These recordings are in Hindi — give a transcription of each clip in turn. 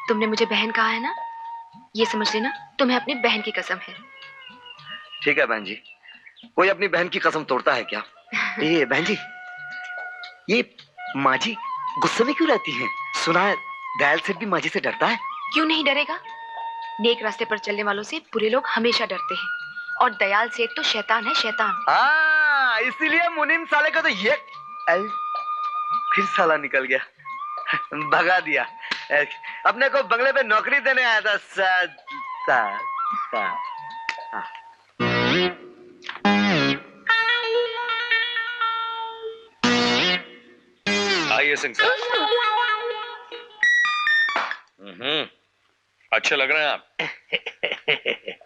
तुमने मुझे बहन कहा है ना, ये समझ लेना तुम्हें अपनी बहन की कसम है। ठीक है बहन जी, कोई अपनी बहन की कसम तोड़ता है क्या? ये बहन जी, ये माँ जी गुस्से में क्यों रहती हैं? सुना है दयाल सेठ भी माँ जी से डरता है। क्यों नहीं डरेगा? नेक रास्ते पर चलने वालों से बुरे लोग हमेशा डरते हैं, और दयाल सेठ तो शैतान है, शैतान। हाँ, इसीलिए मुनीम साले का तो ये फिर साला निकल गया, भगा दिया। अपने को बंगले पे नौकरी देने आया था। आइए सिंह साहब। अच्छे लग रहे हैं आप।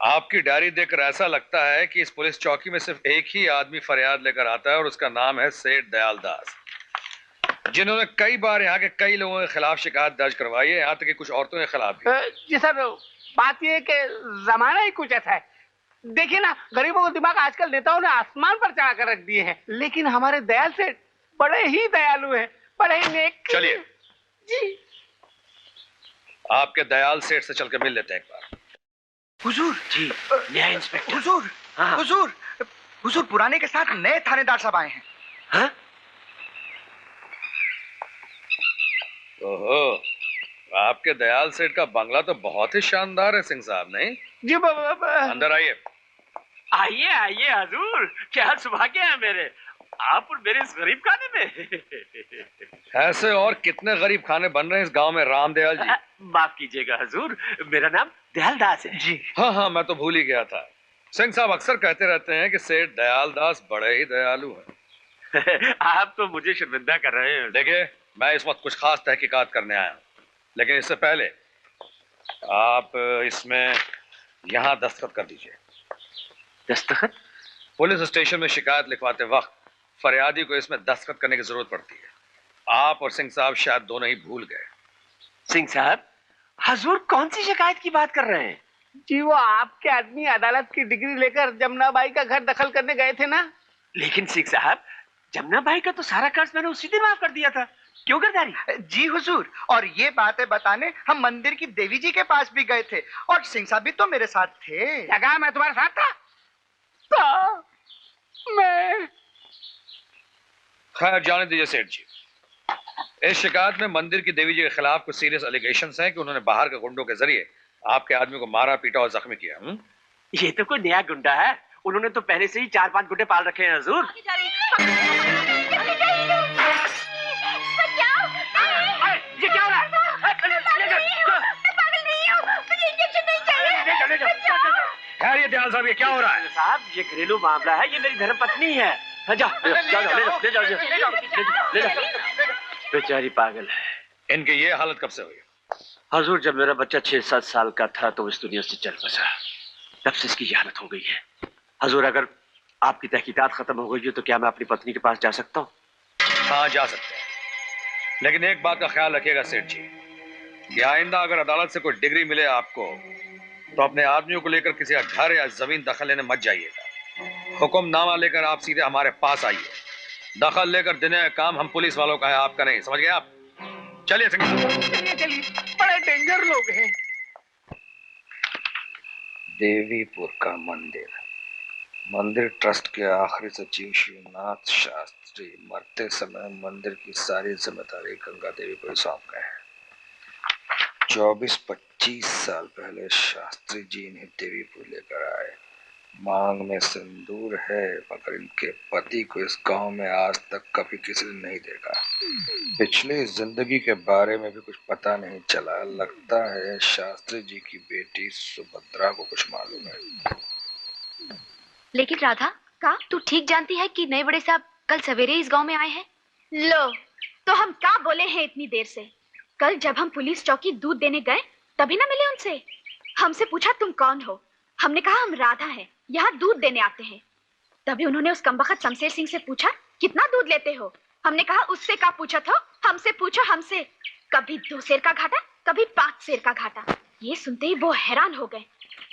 आपकी डायरी देखकर ऐसा लगता है कि इस पुलिस चौकी में सिर्फ एक ही आदमी फरियाद लेकर आता है, और उसका नाम है सेठ दयाल दास, जिन्होंने कई बार यहाँ के कई लोगों के खिलाफ शिकायत दर्ज करवाई है, यहाँ तक कि कुछ औरतों के खिलाफ भी। जी सर, बात यह है कि जमाना ही कुछ ऐसा है। देखिए ना, गरीबों का दिमाग आजकल नेताओं ने आसमान पर चढ़ा कर रख दिए हैं, लेकिन हमारे दयाल सेठ बड़े ही दयालु हैं, बड़े ही नेक। चलिए जी, आपके दयाल सेठ से चल के मिल लेते हैं एक बार। हुजूर जी, न्याय इंस्पेक्टर। हुजूर, हाँ। हुजूर, हुजूर पुराने के साथ नए थानेदार साहब आए हैं। हाँ? ओहो, आपके दयाल सेठ का बंगला तो बहुत ही शानदार है सिंह साहब। नहीं जी अंदर आइए। आइए आइए हजूर, क्या सौभाग्य है मेरे, आप और मेरे इस गरीब खाने में। ऐसे और कितने गरीब खाने बन रहे हैं इस गांव में रामदयाल जी। माफ कीजिएगा हजूर, मेरा नाम दयाल दास है। जी। हाँ, मैं तो भूल ही गया था। सिंह साहब अक्सर कहते रहते हैं कि सेठ दयाल दास बड़े ही दयालु हैं। आप तो मुझे शर्मिंदा कर रहे हैं। देखिए, मैं इस वक्त कुछ खास तहकीकात करने आया हूँ, लेकिन इससे पहले आप इसमें यहाँ दस्तखत कर दीजिए। दस्तखत? पुलिस स्टेशन में शिकायत लिखवाते वक्त फरियादी को इसमें दस्तखत करने की जरूरत पड़ती है। आप और सिंह साहब शायद दोनों ही भूल गए। सिंह साहब, हजूर कौन सी शिकायत की बात कर रहे हैं? जी, वो आपके आदमी अदालत की डिग्री लेकर जमुनाबाई का घर दखल करने गए थे ना। लेकिन सिंह साहब, जमुनाबाई का तो सारा कर्ज मैंने उसी दिन माफ कर दिया था, क्यों गिरधारी? जी हुजूर, और ये बातें बताने हम मंदिर की देवी जी के पास भी गए थे, और सिंह साहब भी तो मेरे साथ थे। लगा मैं तुम्हारे साथ था? तो मैं खैर जाने दीजिए सेठ जी। इस शिकायत में मंदिर की देवी जी के खिलाफ कुछ सीरियस एलिगेशंस हैं कि उन्होंने बाहर के गुंडों के जरिए आपके आदमी को मारा, पीटा और जख्मी किया। ये तो कोई नया गुंडा है, उन्होंने तो पहले से ही 4-5 गुंडे पाल रखे हैं हजूर। ये क्या हो रहा है? खैर ये दयाल साहब, ये क्या हो रहा है? साहब, ये घरेलू मामला है, ये मेरी धर्मपत्नी है। जाओ ले जाओ। बेचारी पागल है। इनकी ये हालत कब से हुई? हजूर, जब मेरा बच्चा 6-7 साल का था तो इस दुनिया से चल बसा, तब से इसकी हालत हो गई है। हजूर, अगर आपकी तहकीकात खत्म हो गई है तो क्या मैं अपनी पत्नी के पास जा सकता हूँ? हाँ, जा सकते हैं, लेकिन एक बात का ख्याल रखिएगा सेठ जी कि आइंदा अगर अदालत से कोई डिग्री मिले आपको तो अपने आदमियों को लेकर किसी का घर या जमीन दखल लेने मत जाइएगा। हुक्मनामा लेकर आप सीधे हमारे पास आइए। दखल लेकर देने का काम हम पुलिस वालों का है, आपका नहीं। समझ गए आप? चलिए सिंह साहब। चलिए, बड़े डेंजर लोग हैं। देवीपुर का मंदिर ट्रस्ट के आखिरी सचिव शिवनाथ शास्त्री मरते समय मंदिर की सारी जिम्मेदारी गंगा देवी को सौंप गए हैं। 24-25 साल पहले शास्त्री जी इन्हें देवीपुर लेकर आए। मांग में सिंदूर है, मगर इनके पति को इस गांव में आज तक कभी किसी ने नहीं देखा। पिछली जिंदगी के बारे में भी कुछ पता नहीं चला। लगता है शास्त्री जी की बेटी सुभद्रा को कुछ मालूम है। लेकिन राधा का तू ठीक जानती है कि नए बड़े साहब कल सवेरे इस गांव में आए हैं। लो, तो हम क्या बोले हैं इतनी देर से? कल जब हम पुलिस चौकी दूध देने गए तभी ना मिले उनसे। हमसे पूछा तुम कौन हो, हमने कहा हम राधा हैं, यहाँ दूध देने आते हैं। तभी उन्होंने उस कमबख्त शमशेर सिंह से पूछा कितना दूध लेते हो। हमने कहा उससे क्या पूछा था, हमसे पूछा हमसे। कभी 2 सेर का घाटा, कभी 5 सेर का घाटा। ये सुनते ही वो हैरान हो गए।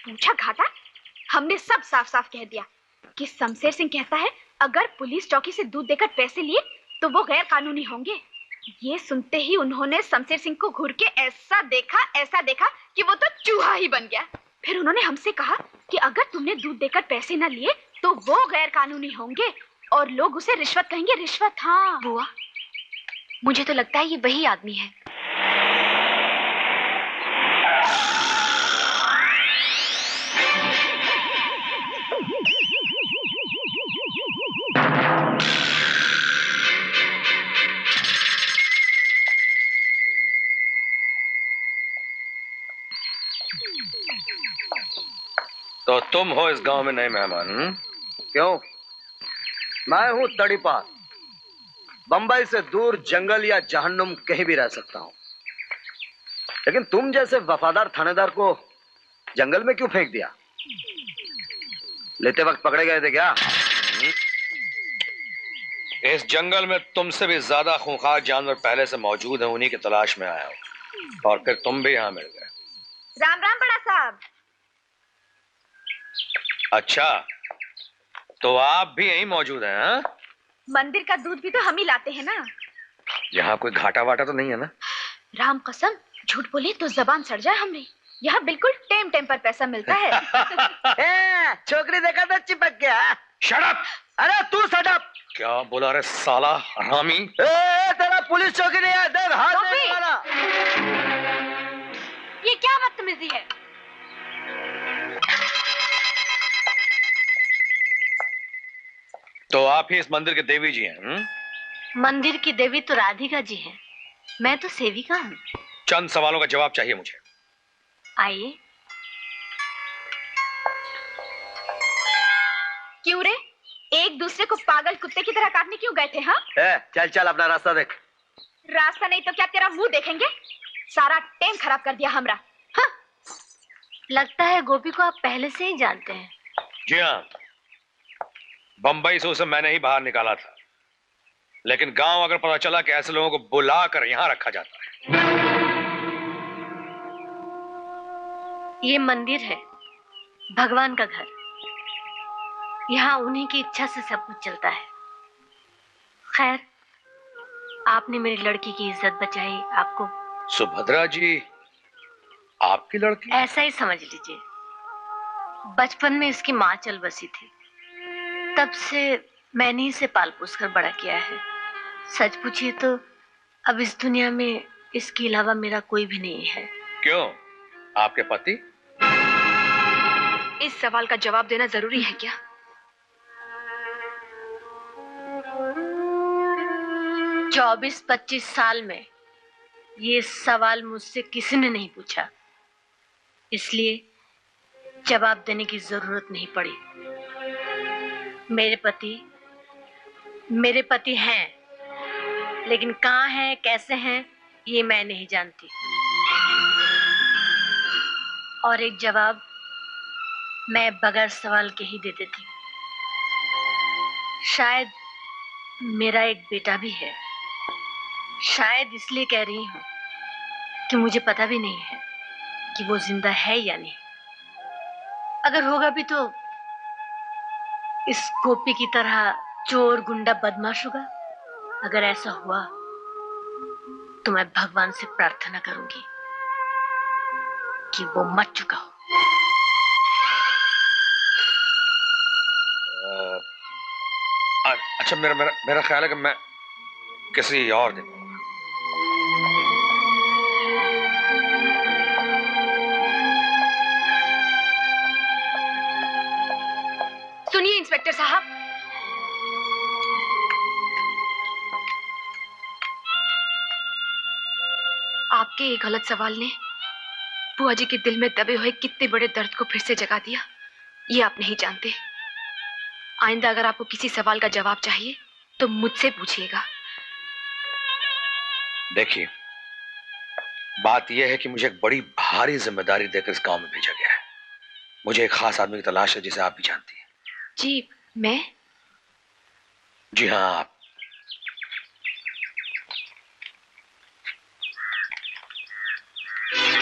पूछा घाटा? हमने सब साफ साफ कह दिया कि शमशेर सिंह कहता है अगर पुलिस चौकी से दूध देकर पैसे लिए तो वो गैर कानूनी होंगे। ये सुनते ही उन्होंने शमशेर सिंह को घूर के ऐसा देखा कि वो तो चूहा ही बन गया। फिर उन्होंने हमसे कहा कि अगर तुमने दूध देकर पैसे न लिए तो वो गैर कानूनी होंगे और लोग उसे रिश्वत कहेंगे। रिश्वत, हाँ। बुआ, मुझे तो लगता है ये वही आदमी है। तो तुम हो इस गांव में नए मेहमान? क्यों? मैं हूं तड़ीपार। बंबई से दूर जंगल या जहन्नुम कहीं भी रह सकता हूं, लेकिन तुम जैसे वफादार थानेदार को जंगल में क्यों फेंक दिया? लेते वक्त पकड़े गए थे क्या? इस जंगल में तुमसे भी ज्यादा खूंखार जानवर पहले से मौजूद हैं, उन्हीं की तलाश में आया हूं और फिर तुम भी यहां मिल गए। राम राम बड़ा साहब। अच्छा, तो आप भी यहीं मौजूद हैं? हाँ? मंदिर का दूध भी तो हम ही लाते हैं ना। यहाँ कोई घाटा वाटा तो नहीं है ना? राम कसम, झूठ बोले तो जबान सड़ जाए हमें। यहाँ बिल्कुल टेम टेम पर पैसा मिलता है। छोकरी देखा तो चिपक गया। Shut up! अरे तू शट अप! क्या बोला रे साला हरामी? तेरा पुलिस चौकी नहीं है, देख हाथ टोपी! नहीं मारा। ये क्या बदतमीजी है? तो आप ही इस मंदिर के देवी जी हैं? मंदिर की देवी तो राधिका जी हैं, मैं तो सेविका हूँ। चंद सवालों का जवाब चाहिए मुझे। आइए। क्यों रे? एक दूसरे को पागल कुत्ते की तरह काटने क्यों गए थे? हाँ, चल चल अपना रास्ता देख। रास्ता नहीं तो क्या तेरा मुंह देखेंगे? सारा टेम खराब कर दिया हमरा। हाँ? लगता है गोपी को आप पहले से ही जानते हैं। जी हाँ, बंबई से उसे मैंने ही बाहर निकाला था, लेकिन गांव अगर पता चला कि ऐसे लोगों को बुलाकर यहां रखा जाता है। ये मंदिर है, भगवान का घर। यहाँ उन्हीं की इच्छा से सब कुछ चलता है। खैर, आपने मेरी लड़की की इज्जत बचाई। आपको सुभद्रा जी आपकी लड़की? ऐसा ही समझ लीजिए। बचपन में इसकी माँ चल बसी थी, तब से मैंने इसे पाल पोस कर बड़ा किया है। सच पूछिए तो अब इस दुनिया में इसके अलावा मेरा कोई भी नहीं है। क्यों, आपके पति? इस सवाल का जवाब देना जरूरी है क्या? 24-25 साल में ये सवाल मुझसे किसी ने नहीं पूछा, इसलिए जवाब देने की जरूरत नहीं पड़ी। मेरे पति हैं, लेकिन कहाँ हैं, कैसे हैं, ये मैं नहीं जानती। और एक जवाब मैं बगैर सवाल के ही दे देती हूँ। शायद मेरा एक बेटा भी है। शायद इसलिए कह रही हूँ कि मुझे पता भी नहीं है कि वो जिंदा है या नहीं। अगर होगा भी तो इस गोपी की तरह चोर, गुंडा, बदमाश होगा। अगर ऐसा हुआ तो मैं भगवान से प्रार्थना करूंगी कि वो मर चुका हो। अच्छा, मेरा ख्याल है कि मैं किसी और दिन। सुनिए इंस्पेक्टर साहब, आपके ये गलत सवाल ने बुआ जी के दिल में दबे हुए कितने बड़े दर्द को फिर से जगा दिया, ये आप नहीं जानते। आइंदा अगर आपको किसी सवाल का जवाब चाहिए तो मुझसे पूछिएगा। देखिए, बात यह है कि मुझे एक बड़ी भारी जिम्मेदारी देकर इस गांव में भेजा गया है। मुझे एक खास आदमी की तलाश है जिसे आप भी जानती हैं। जी, मैं? जी हाँ, आप।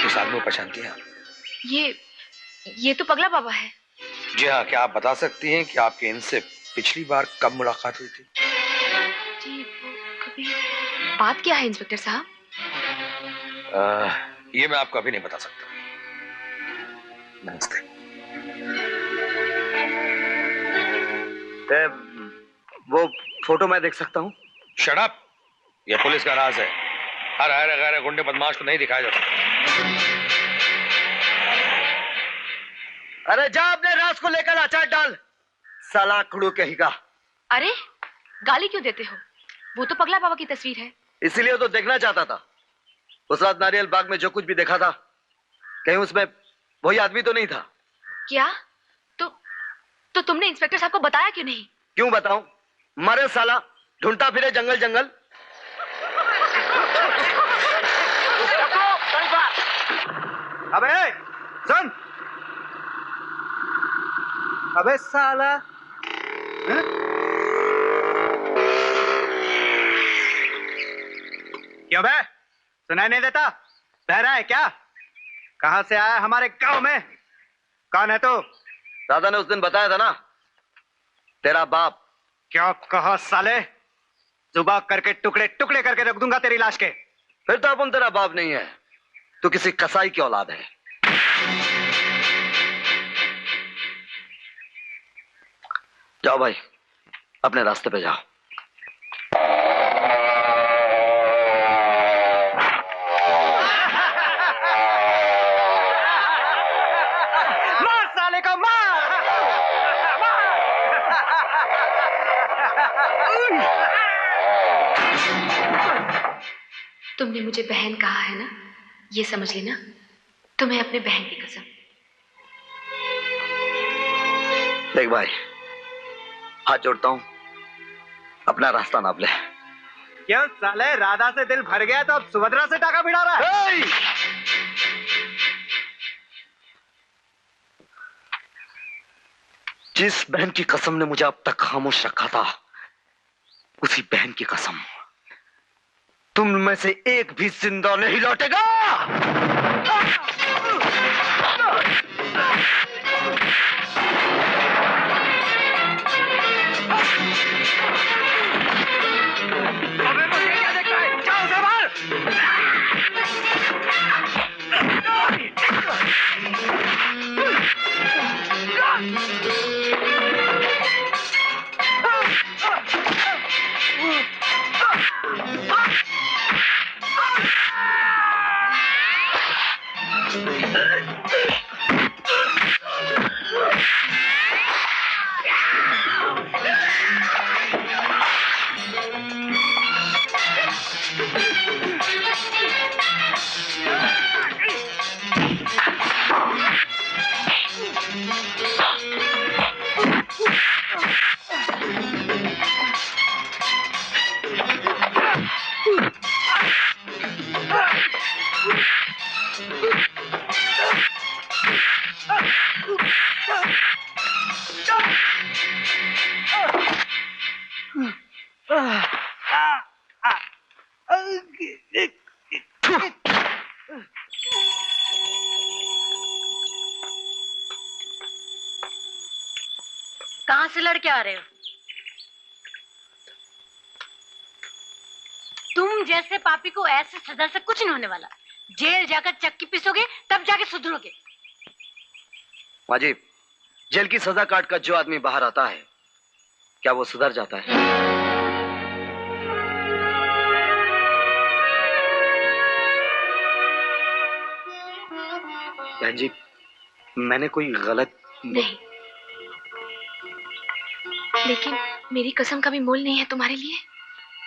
इस आदमी को पहचानती हैं आप? ये तो पगला बाबा है। जी हाँ, क्या आप बता सकती हैं कि आपके इनसे पिछली बार कब मुलाकात हुई थी? जी, वो कभी बात क्या है इंस्पेक्टर साहब? ये मैं आपको अभी नहीं बता सकता। नमस्ते। वो फोटो मैं देख सकता हूँ? Shut up! ये पुलिस का राज है। हर गैर गुंडे बदमाश को नहीं दिखाया जा सकता। अरे जा अपने राज को लेकर अचार डाल, साला खड़ू कहेगा। अरे गाली क्यों देते हो? वो तो पगला बाबा की तस्वीर है। इसीलिए तो देखना चाहता था। उस रात नारियल बाग में जो कुछ भी देखा था, कहीं उसमें वही आदमी तो नहीं था? क्या? तो तुमने इंस्पेक्टर साहब को बताया क्यों नहीं? क्यों बताऊं? मरे साला, ढूंढता फिरे जंगल जंगल। अबे सुन, अबे साला, क्यों बे? सुनाई नहीं देता? बहरा है क्या? कहां से आया हमारे गांव में? कौन है तू? दादा ने उस दिन बताया था ना, तेरा बाप। क्या कहा साले? जुबान करके टुकड़े टुकड़े करके रख दूंगा तेरी लाश के। फिर तो अपन तेरा बाप नहीं है, तू किसी कसाई की औलाद है। जाओ भाई, अपने रास्ते पे जाओ। मार साले को, मार! तुमने मुझे बहन कहा है ना, ये समझ लेना, तुम्हें अपने बहन की कसम। देख भाई, हाथ जोड़ता हूं, अपना रास्ता नाप ले। क्यों साले, राधा से दिल भर गया तो अब सुभद्रा से टाका भिड़ा रहा है? जिस बहन की कसम ने मुझे अब तक खामोश रखा था, उसी बहन की कसम, तुम में से एक भी जिंदा नहीं लौटेगा। अबे मुझे क्या देखता है? जाओ से बाहर! कहां से लड़के आ रहे हो? तुम जैसे पापी को ऐसे सजा से कुछ नहीं होने वाला। जेल जाकर चक्की पीसोगे तब जाके सुधरोगे। माँ जी, जेल की सजा काट कर जो आदमी बाहर आता है, क्या वो सुधर जाता है? बहन जी, मैंने कोई गलत नहीं, लेकिन मेरी कसम का भी मोल नहीं है तुम्हारे लिए।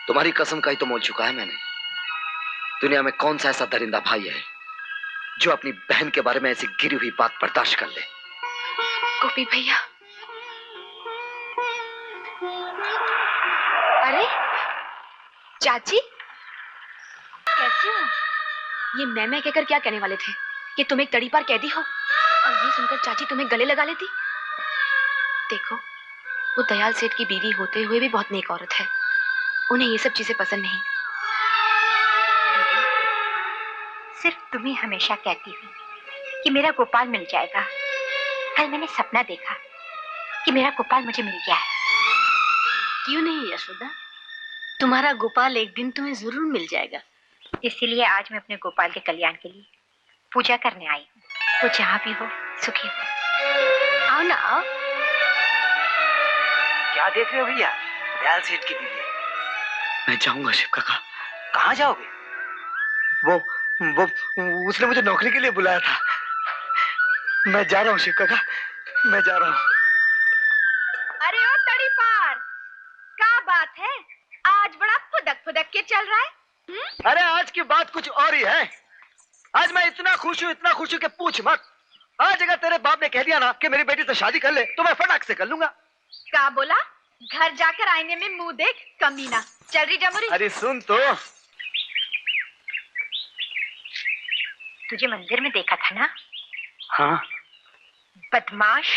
तुम्हारी कसम का ही तो मोल चुका है मैंने। दुनिया में कौन सा ऐसा दरिंदा भाई है जो अपनी बहन के बारे में ऐसी गिरी हुई बात बर्दाश्त कर ले? गोपी भैया। अरे चाची, कैसी हो? ये मैं कहकर क्या कहने वाले थे कि तुम एक तड़ीपार कैदी हो, और ये सुनकर चाची तुम्हें गले लगा लेती। देखो, वो दयाल सेठ की बीवी होते हुए भी बहुत नेक औरत है, उन्हें ये सब चीजें पसंद नहीं। सिर्फ तुम्हें हमेशा कहती हुई कि मेरा गोपाल मिल जाएगा। कल मैंने सपना देखा कि मेरा गोपाल मुझे मिल गया है। क्यों नहीं यशोदा? तुम्हारा गोपाल एक दिन तुम्हें जरूर मिल जाएगा। इसीलिए आज मैं अपने गोपाल के कल्याण के लिए पूजा करने आई हूँ। वो जहाँ भी हो सुखी हो। आओ ना आओ। क्या देख रहे हो भैया? दयाल सेठ की बीवी है। मैं जाऊंगा शिव काका। कहाँ जाओगे? वो उसने मुझे नौकरी के लिए बुलाया था। मैं जा रहा हूँ शिव काका, मैं जा रहा हूँ। अरे ओ तड़ी पार, क्या बात है? आज बड़ा फुदक फुदक के चल रहा है। अरे आज की बात कुछ और ही है। आज मैं इतना खुश हूँ कि पूछ मत। आज अगर तेरे बाप ने कह दिया ना कि मेरी बेटी से शादी कर ले तो मैं फटाक से कर लूंगा। क्या बोला? घर जाकर आईने में मुंह देख कमीना। चल रही जमुरी। अरे सुन तो। तुझे मंदिर में देखा था ना? हाँ। बदमाश।